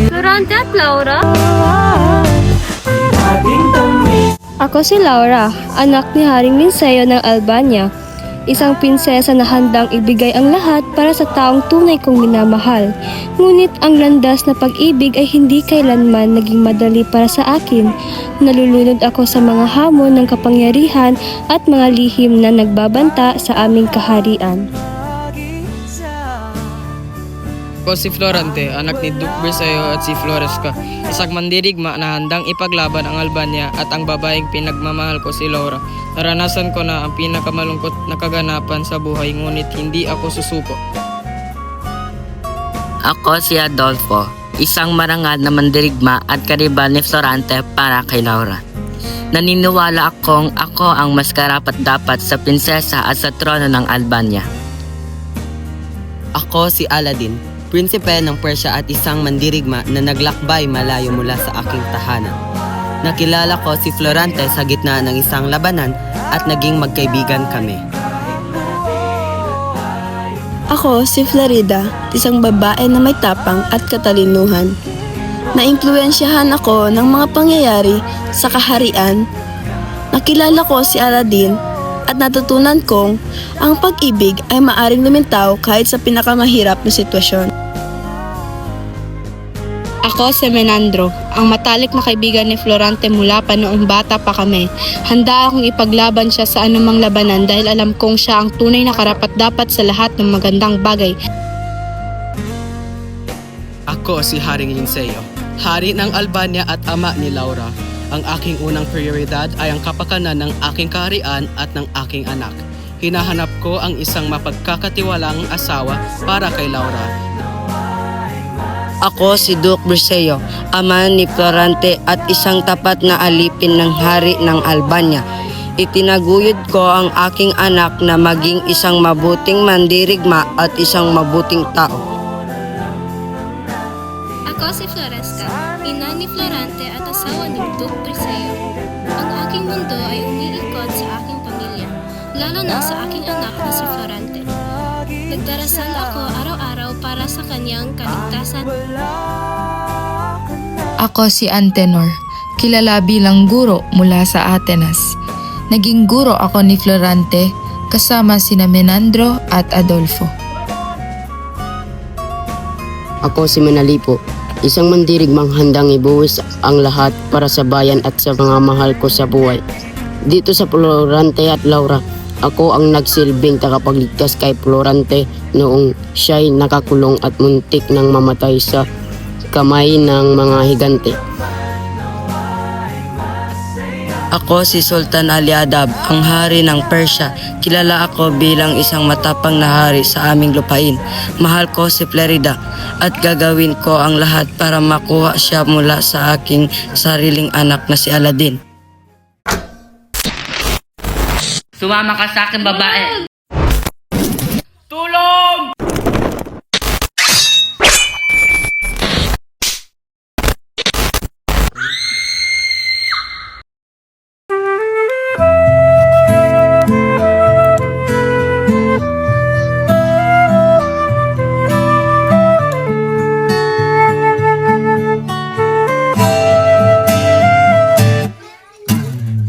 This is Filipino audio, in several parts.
Florante at Laura? Ako si Laura, anak ni Haring Linceo ng Albania. Isang prinsesa na handang ibigay ang lahat para sa taong tunay kong minamahal. Ngunit ang landas na pag-ibig ay hindi kailanman naging madali para sa akin. Nalulunod ako sa mga hamon ng kapangyarihan at mga lihim na nagbabanta sa aming kaharian. Ako si Florante, anak ni Duke Berceo at si Floresca, isang mandirigma na handang ipaglaban ang Albania at ang babaeng pinagmamahal ko si Laura. Naranasan ko na ang pinakamalungkot na kaganapan sa buhay ngunit hindi ako susuko. Ako si Adolfo, isang marangal na mandirigma at kariban ni Florante para kay Laura. Naniniwala akong ako ang mas karapat-dapat sa prinsesa at sa trono ng Albania. Ako si Aladdin, prinsipe ng Persia at isang mandirigma na naglakbay malayo mula sa aking tahanan. Nakilala ko si Florante sa gitna ng isang labanan at naging magkaibigan kami. Ako si Florida, isang babae na may tapang at katalinuhan. Naimpluwensyahan ako ng mga pangyayari sa kaharian. Nakilala ko si Aladdin at natutunan kong ang pag-ibig ay maaring lumintaw kahit sa pinakamahirap na sitwasyon. Ako si Menandro, ang matalik na kaibigan ni Florante mula pa noong bata pa kami. Handa akong ipaglaban siya sa anumang labanan dahil alam kong siya ang tunay na karapat-dapat sa lahat ng magandang bagay. Ako si Haring Linceo, hari ng Albania at ama ni Laura. Ang aking unang prioridad ay ang kapakanan ng aking kaharian at ng aking anak. Hinahanap ko ang isang mapagkakatiwalang asawa para kay Laura. Ako si Duke Berceo, ama ni Florante at isang tapat na alipin ng hari ng Albania. Itinaguyod ko ang aking anak na maging isang mabuting mandirigma at isang mabuting tao. Ako si Floresca, ina ni Florante at asawa ni Duke Berceo. Ang aking mundo ay umiikot sa aking pamilya, lalo na sa aking anak na si Florante. Nagdarasal ako araw-araw para sa kanyang kaligtasan. Ako si Antenor, kilala bilang guro mula sa Atenas. Naging guro ako ni Florante kasama sina Menandro at Adolfo. Ako si Menalipo, isang mandirigmang handang ibuwis ang lahat para sa bayan at sa mga mahal ko sa buhay. Dito sa Florante at Laura, ako ang nagsilbing tagapagligtas kay Florante noong siya'y nakakulong at muntik nang mamatay sa kamay ng mga higante. Ako si Sultan Ali Adab, ang hari ng Persia. Kilala ako bilang isang matapang na hari sa aming lupain. Mahal ko si Florida at gagawin ko ang lahat para makuha siya mula sa aking sariling anak na si Aladdin. Sumama ka sa akin, babae! Tulong!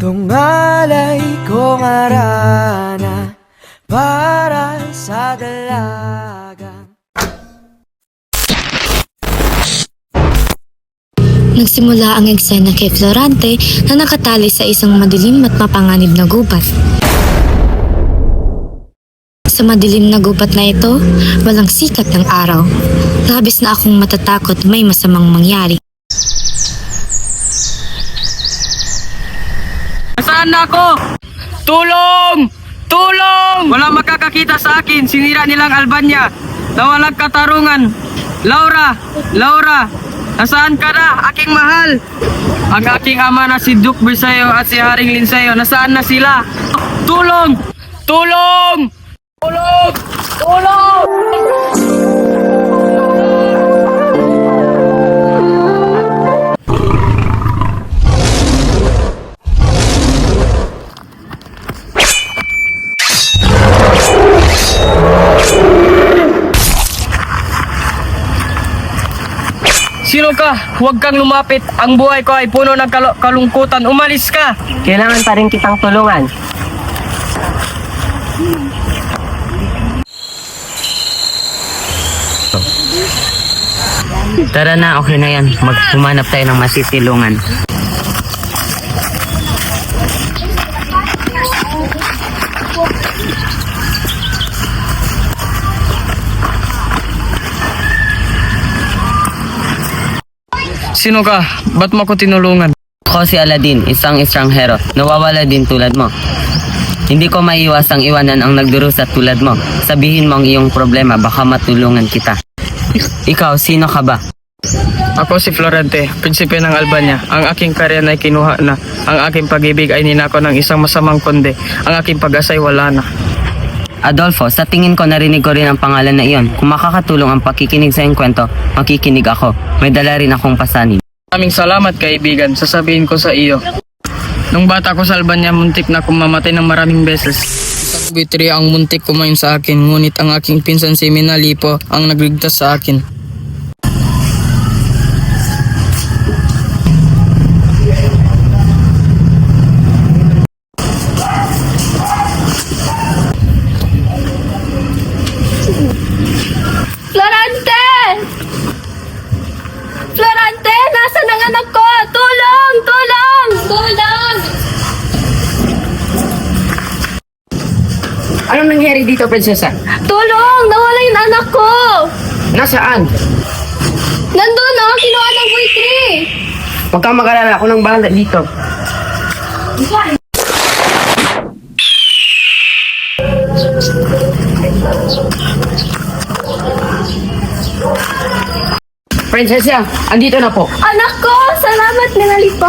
Tungalay kong arana para sa dalagang. Nagsimula ang eksena kay Florante na nakatali sa isang madilim at mapanganib na gubat. Sa madilim na gubat na ito, walang sikat ng araw. Labis na akong matatakot may masamang mangyari. Nasaan na ako? Tulong! Tulong! Walang makakakita sa akin. Sinira nilang Albania. Nawalang katarungan. Laura! Laura! Nasaan ka na, aking mahal? Ang aking ama na si Duke Berceo at si Haring Linceo, nasaan na sila? Tulong! Tulong! Tulong! Tulong! Sino ka? Huwag kang lumapit. Ang buhay ko ay puno ng kalungkutan. Umalis ka! Kailangan pa rin kitang tulungan. Tara na, okay na yan. Humanap tayo ng masisilungan. Sino ka? Ba't mo ako tinulungan? Ako si Aladdin, isang estranghero. Nawawala din tulad mo. Hindi ko maiwasang iwanan ang nagdurusa tulad mo. Sabihin mo ang iyong problema, baka matulungan kita. Ikaw, sino ka ba? Ako si Florante, prinsipe ng Albania. Ang aking karyan ay kinuha na. Ang aking pag-ibig ay ninako ng isang masamang konde. Ang aking pag-asa ay wala na. Adolfo, sa tingin ko narinig ko rin ang pangalan na iyon. Kung makakatulong ang pakikinig sa iyong kwento, makikinig ako. May dala rin akong pasanin. Maraming salamat kaibigan, sasabihin ko sa iyo. Nung bata ko sa Albania, muntik na akong mamatay ng maraming beses. Isang bitri ang muntik kumain sa akin, ngunit ang aking pinsan si Menalipo ang nagligtas sa akin. Florante! Florante! Nasaan ang anak ko? Tulong! Tulong! Tulong! Anong nangyari dito, prinsesa? Tulong! Nawala yung anak ko! Nasaan? Nandun na! Kinuha ng buitri! Huwag kang mag-alala, ako nang bahala dito. Prinsesa, andito na po. Anak ko! Salamat, Menalipo!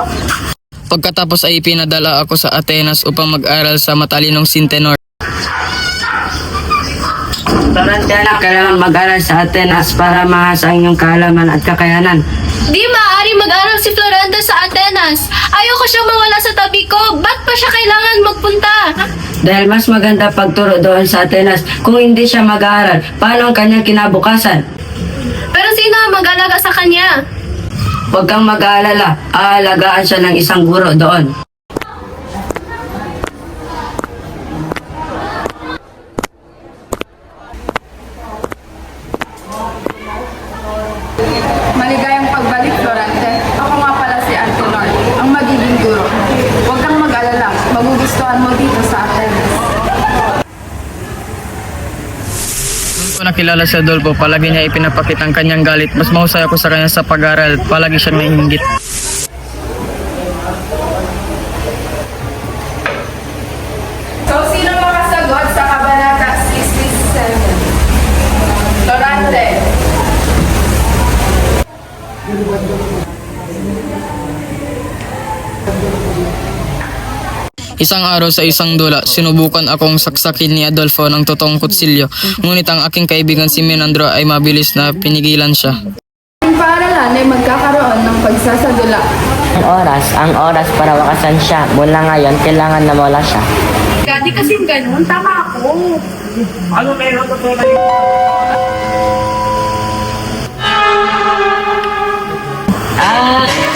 Pagkatapos ay pinadala ako sa Atenas upang mag-aral sa matalinong Sintenor. Florante, kailangan mag-aral sa Atenas para mahasa ang iyong kaalaman at kakayanan. Di maaari mag-aral si Florante sa Atenas. Ayoko siyang mawala sa tabi ko. Ba't pa siya kailangan magpunta? Dahil mas maganda pagturo doon sa Atenas kung hindi siya mag-aaral. Paano ang kanyang kinabukasan? Pero sino ang mag-alaga sa kanya? Huwag kang mag-aalala, aalagaan siya ng isang guro doon. Maligayang pagbalik, Florante. Ako nga pala si Antenor, ang magiging guro. Huwag kang mag-alala, magugustuhan mo dito sa Atenas. Nung ko nakilala si Adolfo, palagi niya ipinapakita ang kanyang galit. Mas mahusay ako sa kanya sa pag-aral. Palagi siyang naiinggit. So, sino makasagot sa Kabanata 67? Florante. Isang araw sa isang dula, sinubukan akong saksakin ni Adolfo ng totoong kutsilyo. Ngunit ang aking kaibigan si Menandro ay mabilis na pinigilan siya. Ang paaralan ay magkakaroon ng pagsasadula. Ang oras para wakasan siya. Mula ngayon, kailangan na mawala siya. Di kasing ganun. Tama ako.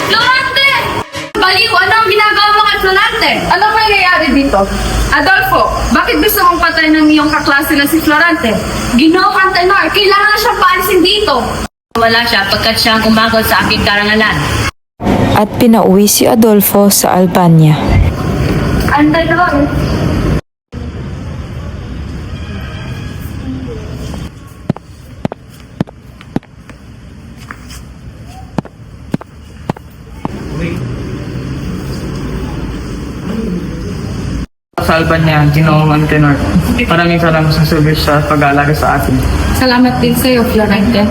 Florante! Baliw, ano ang ginagawa mo kay Florante? Anong nangyayari dito? Adolfo, bakit gusto mong patay ng iyong kaklase na si Florante? Ginoong Antenor, kailangan na siyang paalisin dito. Wala siya pagkat siya ang umagod sa aking karangalan. At pinauwi si Adolfo sa Albania. Antenor, Sa Albania, Ginoong Antenor. Maraming salamat sa service sa pag-aalaga sa atin. Salamat din sa iyo, Florante.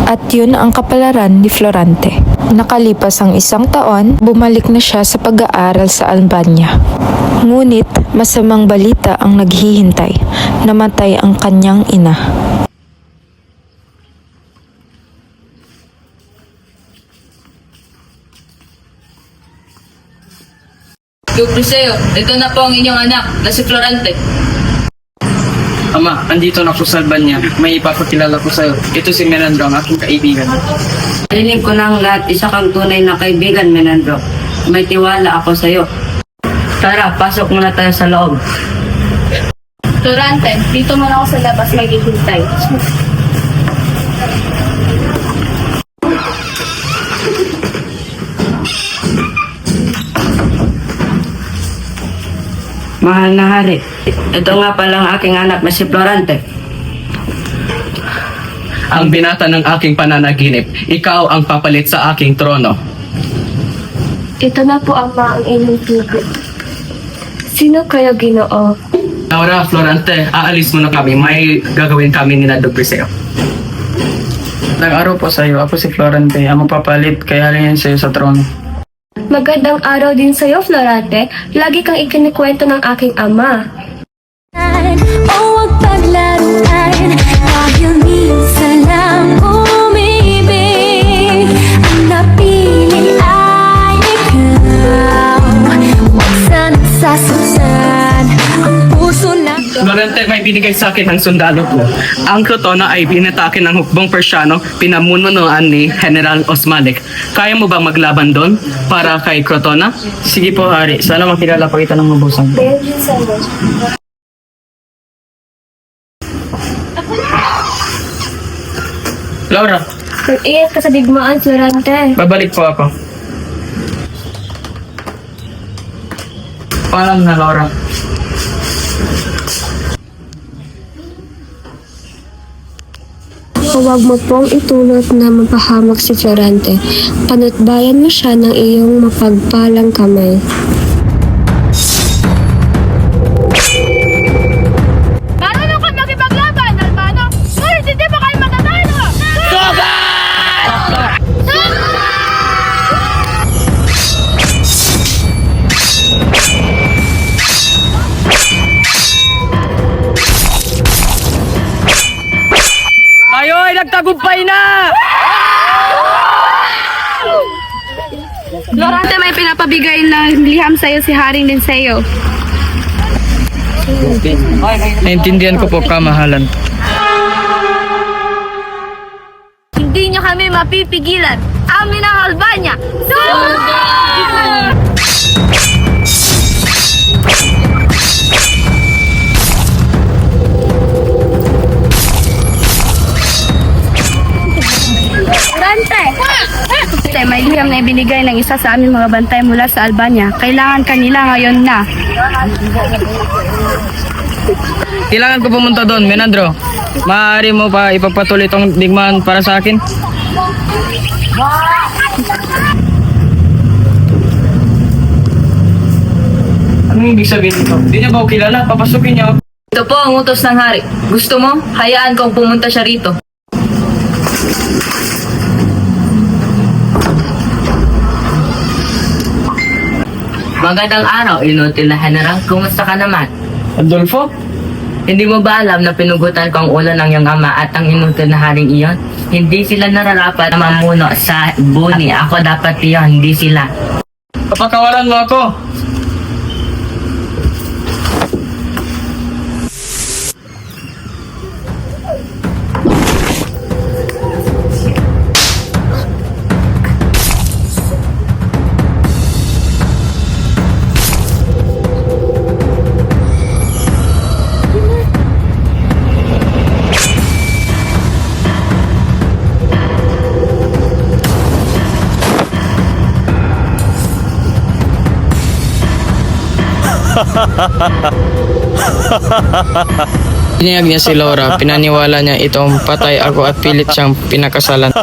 At yun ang kapalaran ni Florante. Nakalipas ang 1 taon, bumalik na siya sa pag-aaral sa Albania. Ngunit masamang balita ang naghihintay. Namatay ang kanyang ina. Preseo, ito na po ang inyong anak na si Florante. Ama, andito na ako sa Albania. May ipapakilala ko sa'yo. Ito si Menandro, ang aking kaibigan. Narinig ko ng lahat, isa kang tunay na kaibigan, Menandro. May tiwala ako sa'yo. Tara, pasok muna tayo sa loob. Florante, dito muna ako sa labas maghihintay. Mahal na hari, ito nga palang aking anak na si Florante. Ang binata ng aking pananaginip, ikaw ang papalit sa aking trono. Ito na po ang inyong tubig. Sino kayo, Ginoo? Laura, Florante, aalis mo na kami. May gagawin kami ni Nadog sa'yo. Magandang araw po sa'yo. Ako si Florante, ang mapapalit kay Haring sa'yo sa trono. Magandang araw din sa'yo, Florante. Lagi kang ikinikwento ng aking ama. O huwag paglaruan dahil minsan lang umibig. Ang napili ay ikaw. Huwag sanang sasaktan ang puso na. Florante, may binigay sa akin ng sundalo ko. Ang Crotona ay binatake ng hukbong Persiano, pinamunuan ni General Osmalik. Kaya mo bang maglaban doon para kay Crotona? Sige po, Hari. Sana makilala po kita ng mabusan. Laura, Mag-iingat ka sa digmaan, Florante. babalik po ako. Paalam na, Laura. Huwag mo pong itulot na mapahamak si Florante. Panatbayan mo siya ng iyong mapagpalang kamay. Marunong ka makipaglaban, Albano! Ngunit hindi ba kayo matatalo? Tayo ay nagtagumpay na! Florante, may pinapabigay na liham sa'yo si Haring Linceo. Naintindihan ko po, kamahalan. Hindi niyo kami mapipigilan. Amin ang Albania! Florante! May liham na ibinigay ng isa sa aming mga bantay mula sa Albania. Kailangan kanila ngayon na. Kailangan ko pumunta doon, Menandro. Maaari mo pa ipagpatuloy itong digmaan para sa akin? Anong ibig sabihin nito? Hindi niya ba ako kilala? Papasukin niya ako. Ito po ang utos ng hari. Gusto mo? Hayaan kong pumunta siya rito. Magandang araw, inutil na General. Kumusta ka naman? Adolfo? Hindi mo ba alam na pinugutan ko ang ulo ng iyong ama at ang inutil na haring iyon? Hindi sila nararapat na mamuno sa buni. Ako dapat iyon, hindi sila. Papakawalan mo ako. Pinayag niya si Laura, pinaniwala niya itong patay ako at pilit siyang pinakasalan.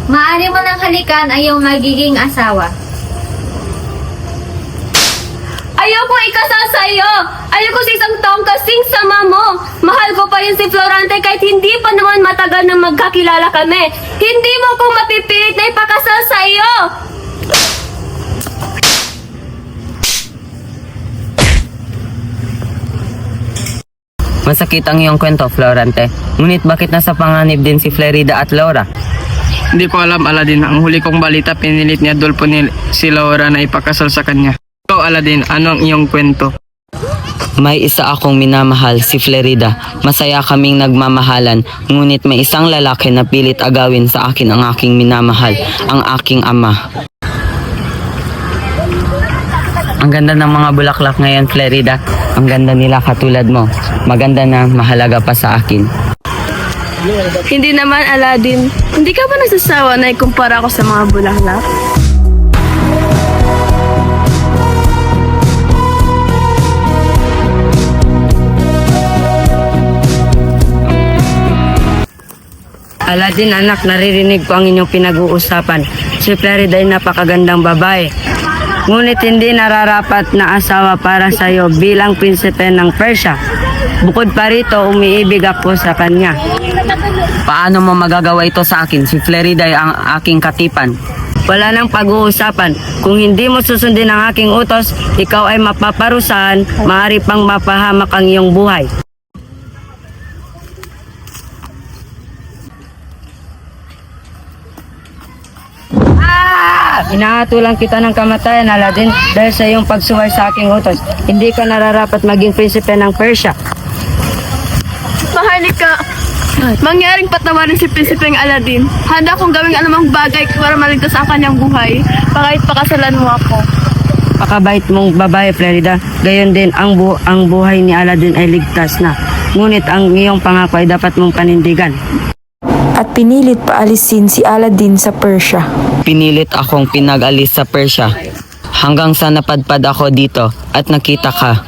Maaari mo nang halikan ay iyong magiging asawa. Ayaw kong ikasal sa iyo! Ayaw ko sa isang taong kasing sama mo! Mahal ko pa rin si Florante kahit hindi pa naman matagal na magkakilala kami! Hindi mo kong mapipilit na ipakasal sa iyo! Masakit ang iyong kwento, Florante. Ngunit bakit nasa panganib din si Florida at Laura? Hindi ko alam, Aladin. Ang huli kong balita, pinilit ni Adolfo si Laura na ipakasal sa kanya. Ikaw, Aladin, ano ang iyong kwento? May isa akong minamahal, si Florida. Masaya kaming nagmamahalan, ngunit may isang lalaki na pilit agawin sa akin ang aking minamahal, ang aking ama. Ang ganda ng mga bulaklak ngayon, Florida. Ang ganda nila katulad mo. Maganda na, mahalaga pa sa akin. Hindi naman, Aladdin. Hindi ka ba nasasawa na ikumpara ko sa mga bulaklak? Aladdin anak, naririnig ko ang inyong pinag-uusapan. Si Florida ay napakagandang babae. Ngunit hindi nararapat na asawa para sa iyo bilang prinsipe ng Persia. Bukod pa rito, umiibig ako sa kanya. Paano mo magagawa ito sa akin? Si Florida ay ang aking katipan. Wala nang pag-uusapan. Kung hindi mo susundin ang aking utos, ikaw ay mapaparusahan, maaari pang mapahamak ang iyong buhay. Hinahatulan kita ng kamatayan, Aladdin, dahil sa iyong pagsuway sa aking utos. Hindi ka nararapat maging prinsipe ng Persia. Mahalika. Mangyaring patawarin si Prinsipeng Aladdin. Handa akong gawing anumang bagay para maligtas ang kanyang buhay. Kahit pakasalan mo ako. Pakabait mong babae, Florida. Gayon din, ang buhay ni Aladdin ay ligtas na. Ngunit ang iyong pangako ay dapat mong panindigan. At pinilit paalisin si Aladdin sa Persia. Pinilit akong pinag-alis sa Persia. Hanggang sa napadpad ako dito at nakita ka.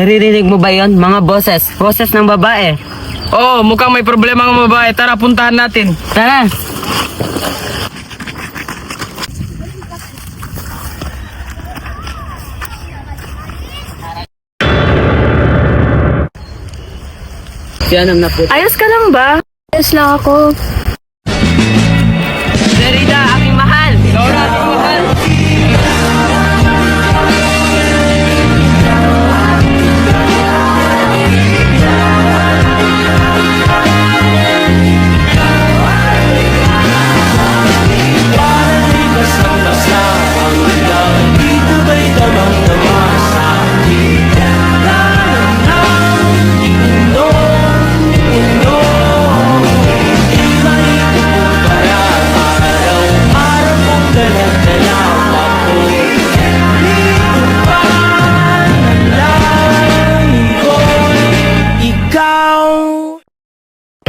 Naririnig mo ba yon? Mga boses. Boses ng babae. Oo, mukhang may problema ng babae. Tara, puntahan natin. Tara! Yan ang naput. Ayos ka lang ba? Ayos lang ako. Florida, aking mahal. Laura, aking mahal.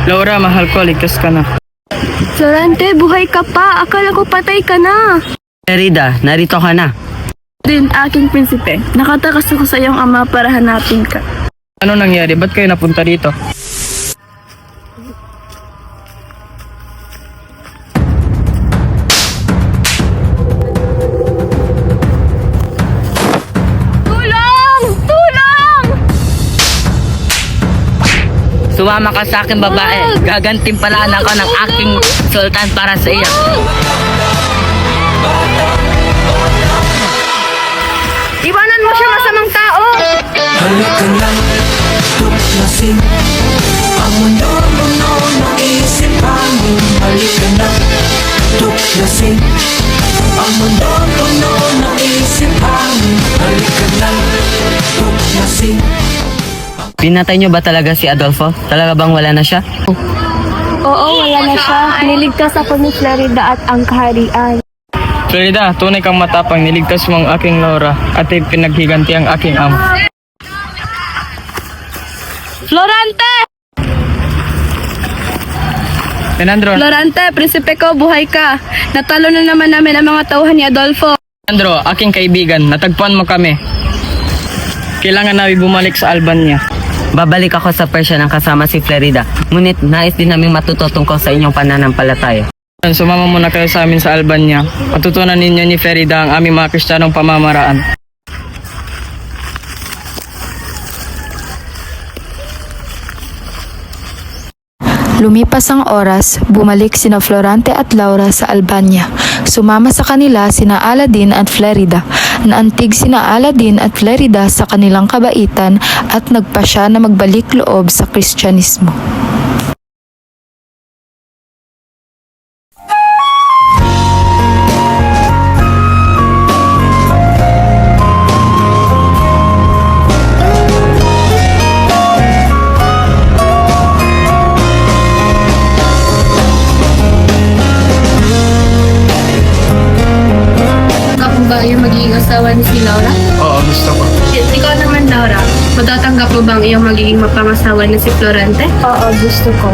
Laura, mahal ko, ligtas ka na. Florante, buhay ka pa. Akala ko patay ka na. Florida, narito ka na. Din, aking prinsipe. Nakatakas ako sa iyong ama para hanapin ka. Ano nangyari? Ba't kayo napunta dito? Tulong! Tulong! Sumama ka sa akin, babae. Gagantimpalaan ako ng aking sultan para sa iyo. Iwanan mo siya, masamang tao! Halika na, tuklasin ang mundo-mundo ng isipan mo. Halika na, tuklasin ang mundo-mundo ng isipan mo. Halika na, tuklasin. Pinatay niyo ba talaga si Adolfo? Talaga bang wala na siya? Oo, wala na siya. Niligtas ako ni Florida at ang kaharian. Florida, tunay kang matapang. Niligtas mo ang aking Laura at pinaghiganti ang aking ama. Florante! Fernando, Florante, prinsipe ko, buhay ka. Natalo na naman namin ang mga tauhan ni Adolfo. Fernando, aking kaibigan, natagpuan mo kami. Kailangan namin bumalik sa Albania. Babalik ako sa Persia nang kasama si Florida. Ngunit nais din namin matuto tungkol sa inyong pananampalataya. Sumama muna kayo sa amin sa Albania. Matutunan ninyo ni Florida ang aming mga Kristiyanong pamamaraan. Lumipas ang oras, bumalik sina Florante at Laura sa Albania. Sumama sa kanila sina Aladdin at Florida. Naantig sina Aladdin at Florida sa kanilang kabaitan at nagpasya na magbalik loob sa Kristyanismo. iyong magiging mapangasawa na si Florante? Oo, gusto ko.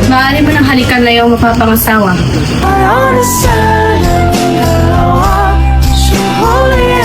Maaari mo nang halikan na iyong mapapangasawa. I understand you, so holy